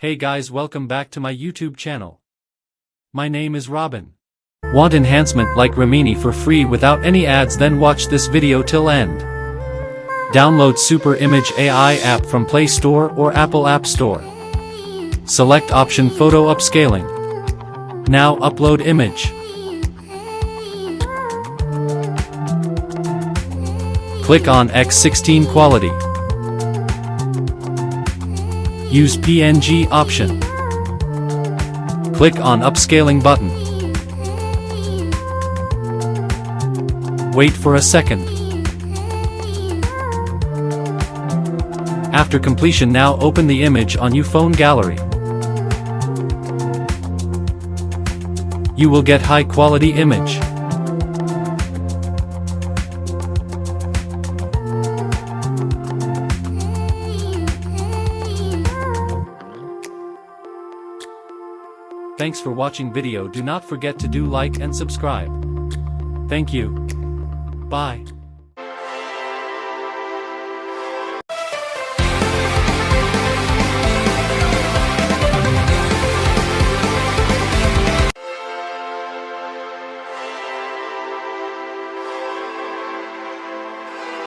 Hey guys, welcome back to my YouTube channel. My name is Robin. Want enhancement like REMINI for free without any ads? Then watch this video till end. Download Super Image AI app from Play Store or Apple App Store. Select option Photo Upscaling. Now upload image. Click on X16 quality. Use PNG option. Click on Upscaling button. Wait for a second. After completion, now open the image on your phone gallery. You will get high quality image. Thanks for watching video. Do not forget to do like and subscribe. Thank you. Bye.